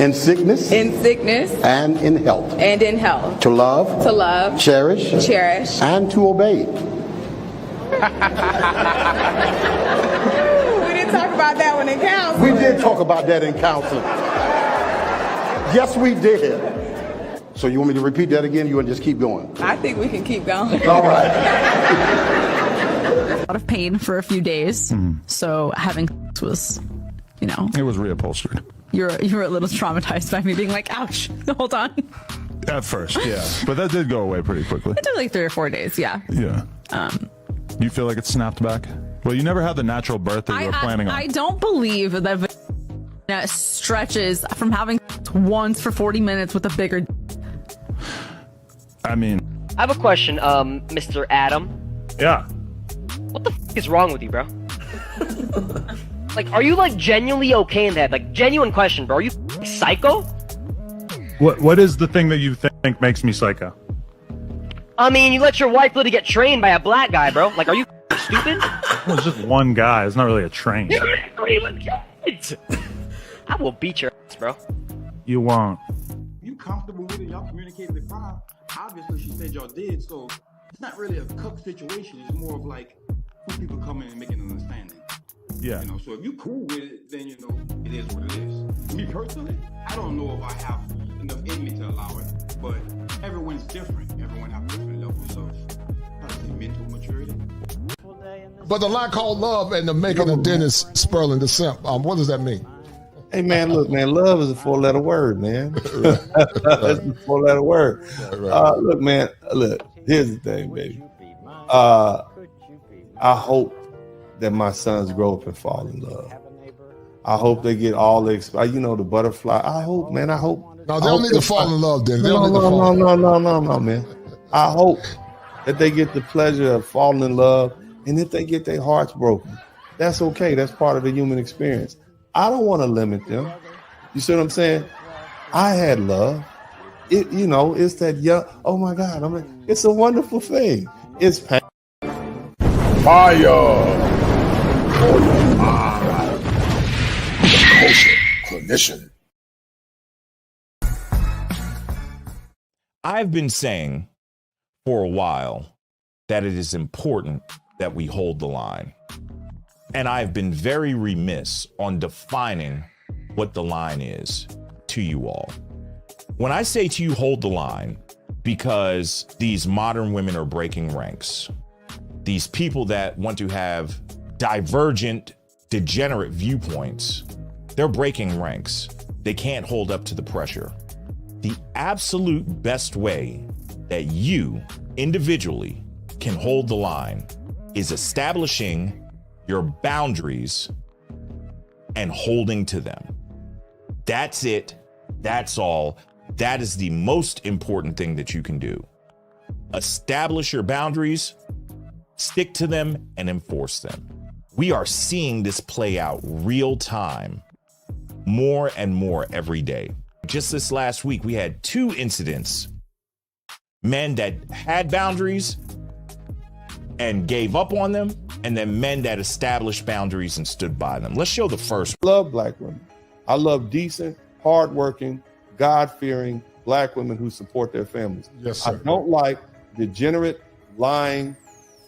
in sickness, and in health, to love, cherish, and to obey. We didn't talk about that one in counseling. We did talk about that in counseling. Yes, we did. So you want me to repeat that again? You want to just keep going? I think we can keep going. All right. A lot of pain for a few days. So having was, you know. It was reupholstered. You were a little traumatized by me being like, ouch, hold on. At first, yeah. But that did go away pretty quickly. It took like 3 or 4 days, yeah. Yeah. You feel like it snapped back? Well, you never had the natural birth that you were planning on. I don't believe that stretches from having once for 40 minutes with a bigger. I mean, I have a question, Mr. Adam. yeah. What the f is wrong with you, bro? Like, are you like genuinely okay in that? Like, genuine question, bro. Are you psycho? What is the thing that you think makes me psycho? I mean, you let your wife literally get trained by a black guy, bro. Like, are you stupid? Well, it's just one guy. It's not really a train. I will beat your ass, bro. You won't. You comfortable with it? Y'all communicated it fine. Obviously, she said y'all did, so it's not really a cook situation. It's more of like two people coming and making an understanding. Yeah. You know, so if you cool with it, then you know it is what it is. Me personally, I don't know if I have enough in me to allow it, but everyone's different. Everyone has different levels of mental maturity. But the line called love and the making of Dennis Sperling the simp. What does that mean? Hey man, look, man, love is a 4-letter word, man. It's a 4-letter word. Look, man, look, here's the thing, baby. I hope that my sons grow up and fall in love. I hope they get all the, the butterfly. I hope, man, I hope. No, they don't need to fall in love, then. No, man. I hope that they get the pleasure of falling in love. And if they get their hearts broken, that's okay. That's part of the human experience. I don't want to limit them. You see what I'm saying? I had love. It's that young, oh my God, it's a wonderful thing. It's pain. Fire! Kosher clinician. I've been saying for a while that it is important that we hold the line. And I've been very remiss on defining what the line is to you all. When I say to you, hold the line, because these modern women are breaking ranks. These people that want to have divergent, degenerate viewpoints, they're breaking ranks. They can't hold up to the pressure. The absolute best way that you individually can hold the line is establishing your boundaries and holding to them. That's it. That's all. That is the most important thing that you can do. Establish your boundaries, stick to them, and enforce them. We are seeing this play out real time, more and more every day. Just this last week, we had 2 incidents. Men that had boundaries and gave up on them, and then men that established boundaries and stood by them. Let's show the first. I love black women. I love decent, hardworking, God-fearing black women who support their families. Yes, sir. I don't like degenerate, lying,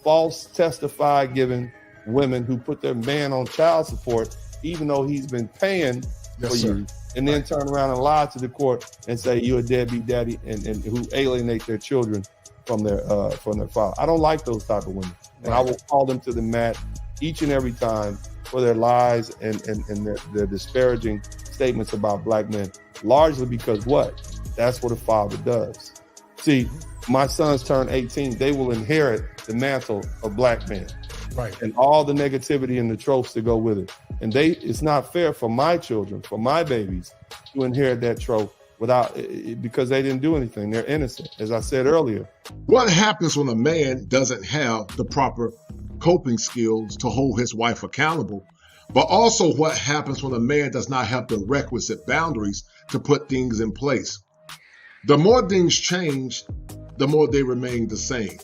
false testify-giving women who put their man on child support, even though he's been paying for you, and then turn around and lie to the court and say you're a deadbeat daddy, and who alienate their children from their father. I don't like those type of women, and I will call them to the mat each and every time for their lies and their disparaging statements about black men, largely because that's what a father does. See, my sons turn 18, they will inherit the mantle of black men. Right. And all the negativity and the tropes that go with it. And it's not fair for my children, for my babies, to inherit that trope because they didn't do anything. They're innocent, as I said earlier. What happens when a man doesn't have the proper coping skills to hold his wife accountable? But also what happens when a man does not have the requisite boundaries to put things in place? The more things change, the more they remain the same.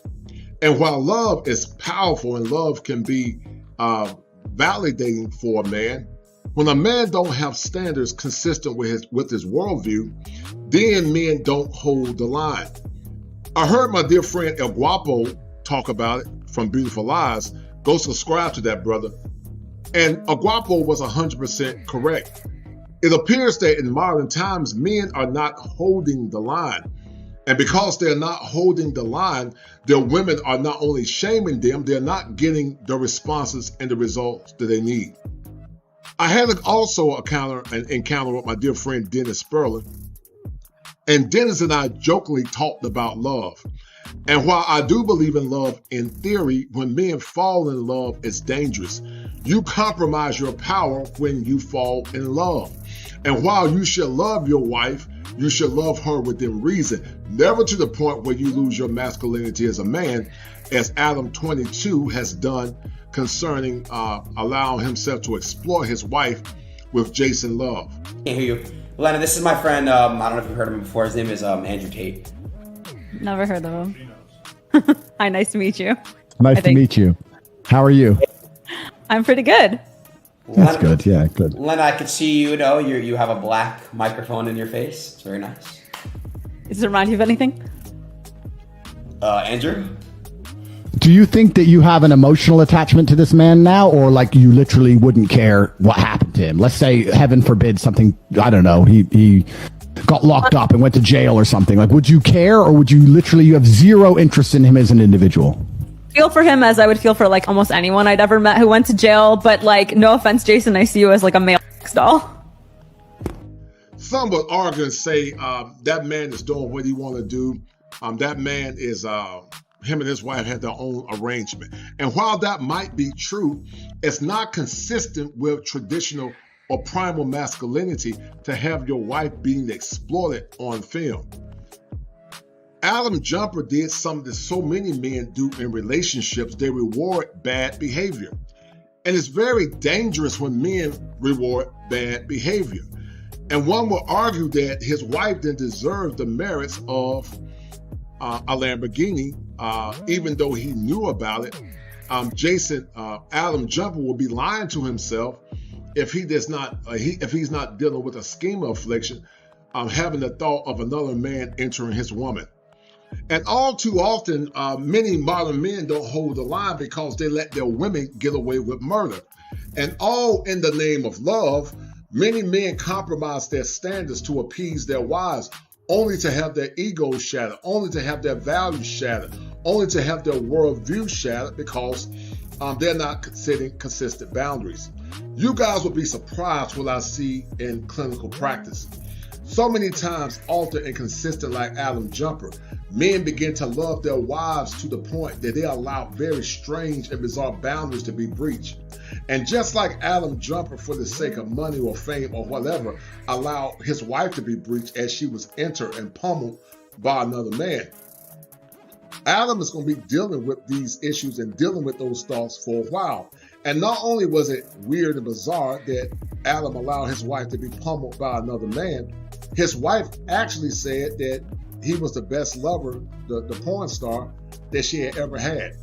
And while love is powerful and love can be validating for a man, When a man don't have standards consistent with his worldview, then men don't hold the line. I heard my dear friend El Guapo talk about it from Beautiful Lies. Go subscribe to that, brother. And El Guapo was 100% correct. It appears that in modern times, men are not holding the line. And because they're not holding the line, their women are not only shaming them, they're not getting the responses and the results that they need. I had also an encounter with my dear friend Dennis Sperling. And Dennis and I jokingly talked about love. And while I do believe in love in theory, when men fall in love, it's dangerous. You compromise your power when you fall in love. And while you should love your wife, you should love her within reason, never to the point where you lose your masculinity as a man, as Adam 22 has done concerning allowing himself to exploit his wife with Jason Love. Can't hear you. Lena, this is my friend, I don't know if you've heard of him before. His name is Andrew Tate. Never heard of him. Hi, nice to meet you. Nice to meet you. How are you? I'm pretty good. That's good. Yeah, good. Lena, I could see you have a black microphone in your face. It's very nice. Does it remind you of anything? Andrew? Do you think that you have an emotional attachment to this man now, or like you literally wouldn't care what happened to him? Let's say, heaven forbid, something, I don't know, he got locked up and went to jail or something. Like, would you care, or would you you have zero interest in him as an individual? Feel for him as I would feel for like almost anyone I'd ever met who went to jail, but like, no offense, Jason, I see you as like a male sex doll. Some would argue and say that man is doing what he want to do. That man is, him and his wife had their own arrangement. And while that might be true, it's not consistent with traditional or primal masculinity to have your wife being exploited on film. Adam Jumper did something that so many men do in relationships. They reward bad behavior. And it's very dangerous when men reward bad behavior. And one will argue that his wife didn't deserve the merits of a Lamborghini, even though he knew about it. Adam Jumper will be lying to himself if he's not dealing with a schema affliction, having the thought of another man entering his woman. And all too often, many modern men don't hold the line because they let their women get away with murder. And all in the name of love, many men compromise their standards to appease their wives, only to have their egos shattered, only to have their values shattered, only to have their worldview shattered because they're not setting consistent boundaries. You guys will be surprised what I see in clinical practice. So many times, altered and consistent like Adam Jumper, men begin to love their wives to the point that they allow very strange and bizarre boundaries to be breached. And just like Adam Jumper, for the sake of money or fame or whatever, allowed his wife to be breached as she was entered and pummeled by another man, Adam is going to be dealing with these issues and dealing with those thoughts for a while. And not only was it weird and bizarre that Adam allowed his wife to be pummeled by another man, his wife actually said that he was the best lover, the porn star, that she had ever had.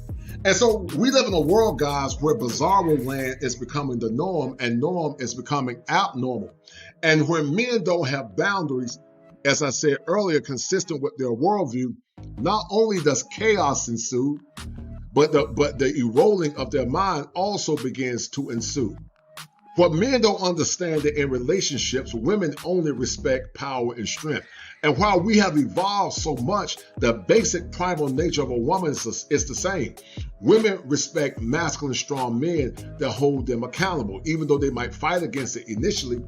And so we live in a world, guys, where bizarro land is becoming the norm and norm is becoming abnormal. And when men don't have boundaries, as I said earlier, consistent with their worldview, not only does chaos ensue, but the eroding of their mind also begins to ensue. What men don't understand that in relationships, women only respect power and strength. And while we have evolved so much, the basic primal nature of a woman is the same. Women respect masculine, strong men that hold them accountable. Even though they might fight against it initially,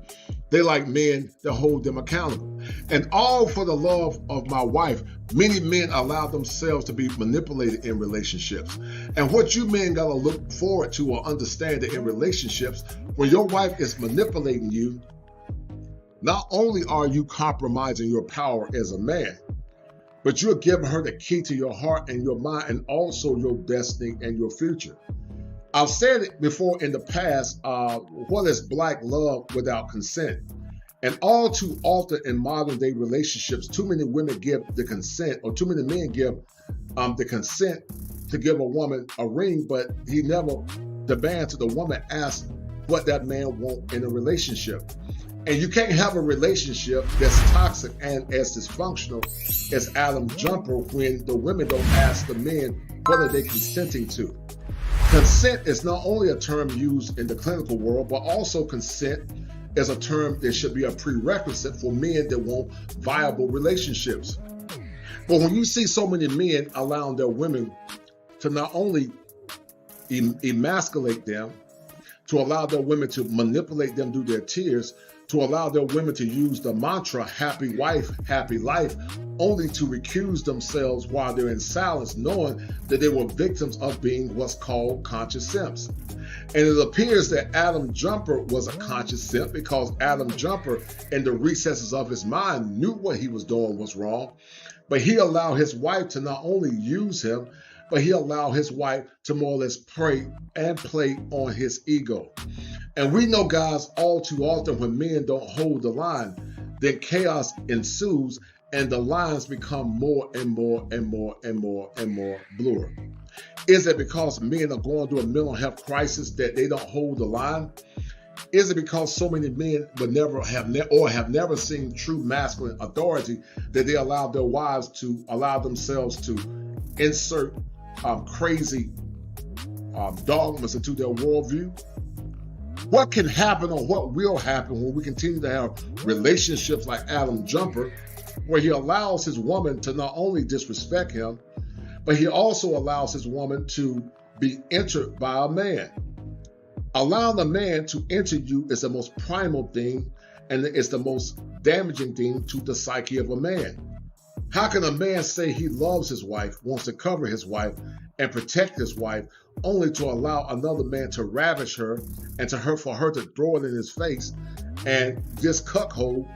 they like men that hold them accountable. And all for the love of my wife, many men allow themselves to be manipulated in relationships. And what you men gotta look forward to or understand that in relationships, when your wife is manipulating you, not only are you compromising your power as a man, but you're giving her the key to your heart and your mind and also your destiny and your future. I've said it before in the past, what is black love without consent? And all too often in modern day relationships, too many women give the consent, or too many men give the consent to give a woman a ring, but the man to the woman asks what that man wants in a relationship. And you can't have a relationship that's toxic and as dysfunctional as Adam Jumper when the women don't ask the men what are they consenting to. Consent is not only a term used in the clinical world, but also consent is a term that should be a prerequisite for men that want viable relationships. But when you see so many men allowing their women to not only emasculate them, to allow their women to manipulate them through their tears, to allow their women to use the mantra, happy wife, happy life, only to recuse themselves while they're in silence, knowing that they were victims of being what's called conscious simps. And it appears that Adam Jumper was a conscious simp because Adam Jumper, in the recesses of his mind, knew what he was doing was wrong, but he allowed his wife to not only use him, but he allowed his wife to more or less prey and play on his ego. And we know, guys, all too often when men don't hold the line, then chaos ensues and the lines become more and more and more and more and more blurred. Is it because men are going through a mental health crisis that they don't hold the line? Is it because so many men would never have never seen true masculine authority that they allow their wives to allow themselves to insert crazy dogmas into their worldview? What can happen or what will happen when we continue to have relationships like Adam Jumper, where he allows his woman to not only disrespect him, but he also allows his woman to be entered by a man? Allowing a man to enter you is the most primal thing, and it's the most damaging thing to the psyche of a man. How can a man say he loves his wife, wants to cover his wife, and protect his wife, only to allow another man to ravish her and for her to throw it in his face, and this cuckold,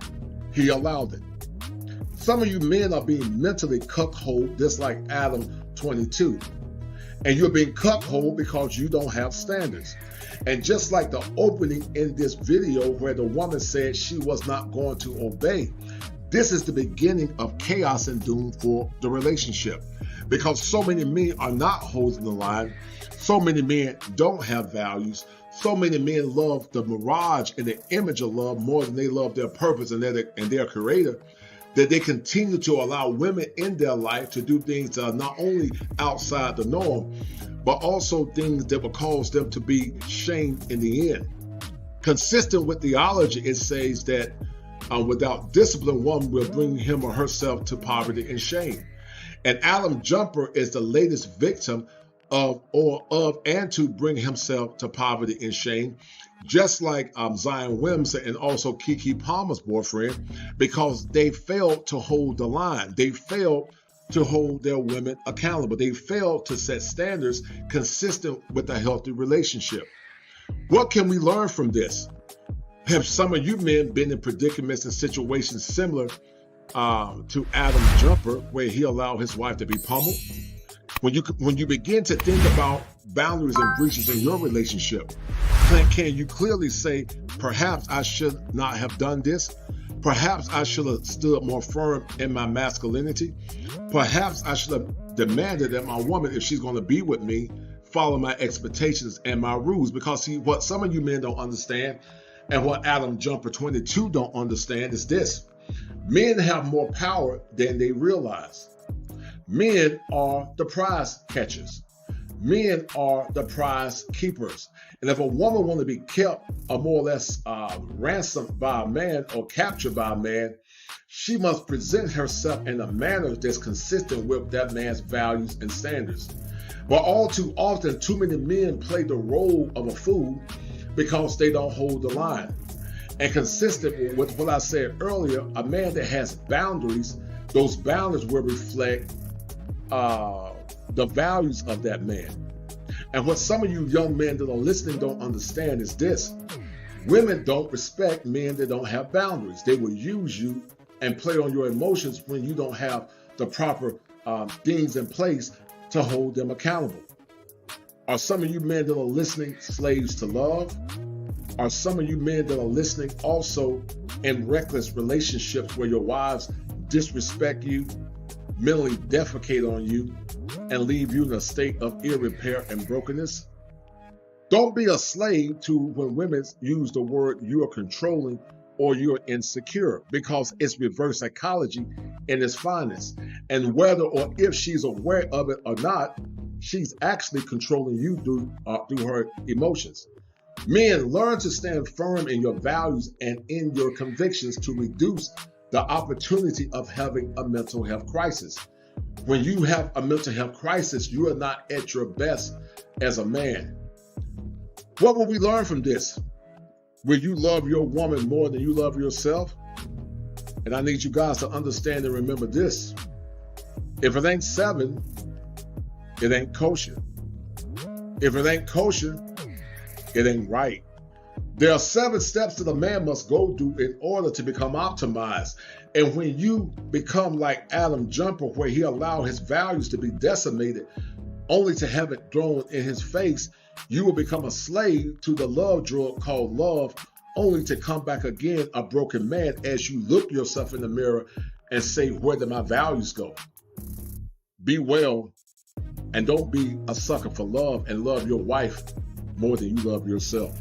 he allowed it. Some of you men are being mentally cuckolded, just like Adam 22. And you're being cuckolded because you don't have standards. And just like the opening in this video where the woman said she was not going to obey, this is the beginning of chaos and doom for the relationship. Because so many men are not holding the line, so many men don't have values, so many men love the mirage and the image of love more than they love their purpose and their creator, that they continue to allow women in their life to do things that are not only outside the norm, but also things that will cause them to be shamed in the end. Consistent with theology, it says that without discipline, one will bring him or herself to poverty and shame. And Adam Jumper is the latest victim of and to bring himself to poverty and shame, just like Zion Williamson and also Keke Palmer's boyfriend, because they failed to hold the line. They failed to hold their women accountable. They failed to set standards consistent with a healthy relationship. What can we learn from this? Have some of you men been in predicaments and situations similar to Adam Jumper, where he allowed his wife to be pummeled? When you begin to think about boundaries and breaches in your relationship, can you clearly say, perhaps I should not have done this? Perhaps I should have stood more firm in my masculinity. Perhaps I should have demanded that my woman, if she's going to be with me, follow my expectations and my rules. Because see, what some of you men don't understand, and what Adam Jumper 22 don't understand, is this: men have more power than they realize. Men are the prize catchers. Men are the prize keepers. And if a woman wants to be kept or more or less ransomed by a man or captured by a man, she must present herself in a manner that's consistent with that man's values and standards. But all too often, too many men play the role of a fool because they don't hold the line. And consistent with what I said earlier, a man that has boundaries, those boundaries will reflect the values of that man. And what some of you young men that are listening don't understand is this: women don't respect men that don't have boundaries. They will use you and play on your emotions when you don't have the proper things in place to hold them accountable. Are some of you men that are listening slaves to love? Are some of you men that are listening also in reckless relationships where your wives disrespect you, mentally defecate on you, and leave you in a state of ill repair and brokenness? Don't be a slave to when women use the word you're controlling or you're insecure, because it's reverse psychology in its finest. And whether or if she's aware of it or not, she's actually controlling you through her emotions. Men, learn to stand firm in your values and in your convictions to reduce the opportunity of having a mental health crisis. When you have a mental health crisis, you are not at your best as a man. What will we learn from this? Will you love your woman more than you love yourself? And I need you guys to understand and remember this. If it ain't 7, it ain't kosher. If it ain't kosher, it ain't right. There are 7 steps that a man must go through in order to become optimized. And when you become like Adam Jumper, where he allowed his values to be decimated, only to have it thrown in his face, you will become a slave to the love drug called love, only to come back again a broken man as you look yourself in the mirror and say, where did my values go? Be well, and don't be a sucker for love, and love your wife more than you love yourself.